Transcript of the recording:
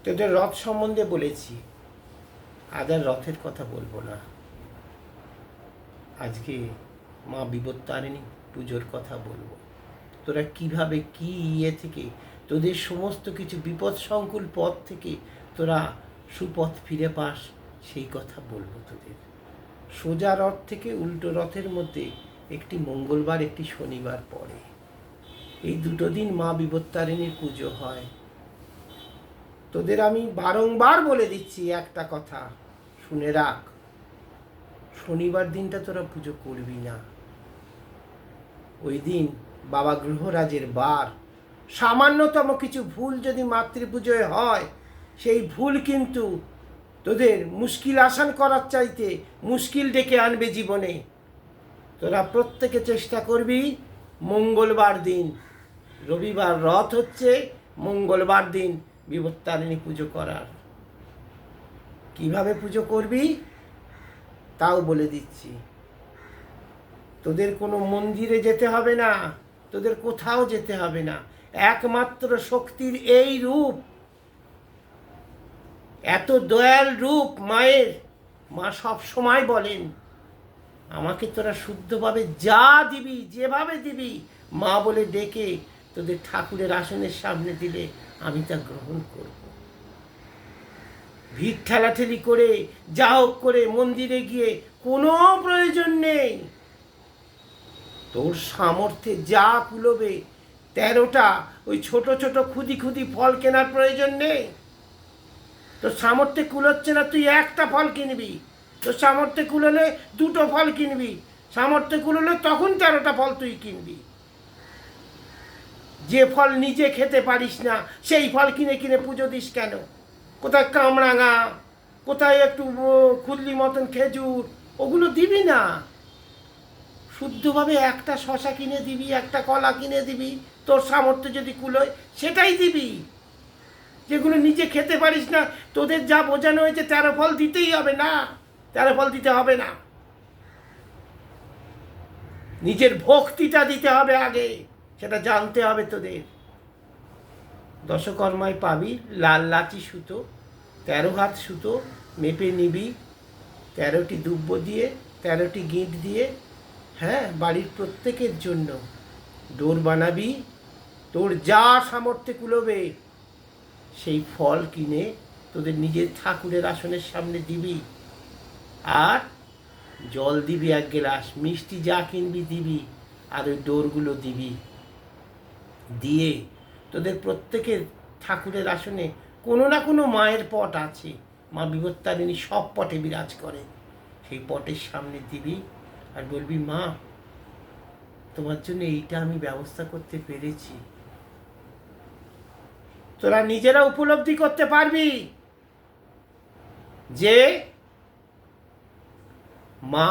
তোদের রথ সম্বন্ধে বলেছি, আজ আর রথের কথা বলবো না। আজকে মা বিপত্তারিণী পুজোর কথা বলবো। তোরা কিভাবে কি থেকে তোদের সমস্ত কিছু বিপদ সংকুল পথ থেকে তোরা সুপথ ফিরে পাস, সেই কথা বলবো তোদের। সোজা রথ থেকে উল্টো রথের মধ্যে একটি মঙ্গলবার একটি শনিবার পড়ে। এই দুটো দিন মা বিপত্তারিণীর পুজো হয়। তোদের আমি বারংবার বলে দিচ্ছি একটা কথা, শুনে রাখ। শনিবার দিনটা তোরা পুজো করবি না। ওই দিন বাবা গ্রহরাজের বার। সামান্যতম কিছু ভুল যদি মাতৃপুজোয় হয়, সেই ভুল কিন্তু তোদের মুশকিল আসান করার চাইতে মুশকিল ডেকে আনবে জীবনে। তোরা প্রত্যেকে চেষ্টা করবি মঙ্গলবার দিন, রবিবার রথ হচ্ছে, মঙ্গলবার দিন বিপত্তারিণী পুজো করার। কিভাবে পুজো করবি তাও বলে দিচ্ছি। তোদের কোনো মন্দিরে যেতে হবে না, তোদের কোথাও যেতে হবে না। একমাত্র শক্তির এই রূপ, এত দয়াল রূপ মায়ের। মা সব সময় বলেন, আমাকে তোরা শুদ্ধভাবে যা দিবি, যেভাবে দিবি, মা বলে ডেকে তোদের ঠাকুরের আসনের সামনে দিলে আমি তা গ্রহণ করব। ভিড় ঠেলাঠেলি করে যা হোক করে মন্দিরে গিয়ে কোনো প্রয়োজন নেই। তোর সামর্থ্যে যা কুলোবে, 13টা ওই ছোট ছোট খুদি খুদি ফল কেনার প্রয়োজন নেই। তোর সামর্থ্যে কুলোচ্ছে না, তুই একটা ফল কিনবি। তোর সামর্থ্যে কুলোলে 2টো ফল কিনবি। সামর্থ্যে কুলোলে তখন 13টা ফল তুই কিনবি। যে ফল নিজে খেতে পারিস না, সেই ফল কিনে কিনে পুজো দিস কেন? কোথায় কামরাঙা, কোথায় একটু খুদলি মতন খেজুর, ওগুলো দিবি না। শুদ্ধভাবে একটা শশা কিনে দিবি, একটা কলা কিনে দিবি, তোর সামর্থ্য যদি কুলোয় সেটাই দিবি। যেগুলো নিজে খেতে পারিস না, তোদের যা বোঝানো হয়েছে 13 ফল দিতেই হবে না, 13 ফল দিতে হবে না। নিজের ভক্তিটা দিতে হবে আগে, সেটা জানতে হবে তোদের। দশকর্মায় পাবি লাল লাচি সুতো, 13 হাত সুতো মেপে নিবি, 13টি দুব্য দিয়ে, 13টি গিঁট দিয়ে, হ্যাঁ, বাড়ির প্রত্যেকের জন্য ডোর বানাবি। তোর যা সামর্থ্যে কুলোবে সেই ফল কিনে তোদের নিজের ঠাকুরের আসনের সামনে দিবি। আর জল দিবি 1 গ্লাস, মিষ্টি যা কিনবি দিবি, আর ওই ডোরগুলো দিবি। দিয়ে তোদের প্রত্যেকের ঠাকুরের আসনে কোনো না কোনো মায়ের পট আছে, মা বিপত্তারিণী সব পটে বিরাজ করে, সেই পটের সামনে দিবি আর বলবি, মা তোমার জন্য এইটা আমি ব্যবস্থা করতে পেরেছি। তোরা নিজেরা উপলব্ধি করতে পারবি যে মা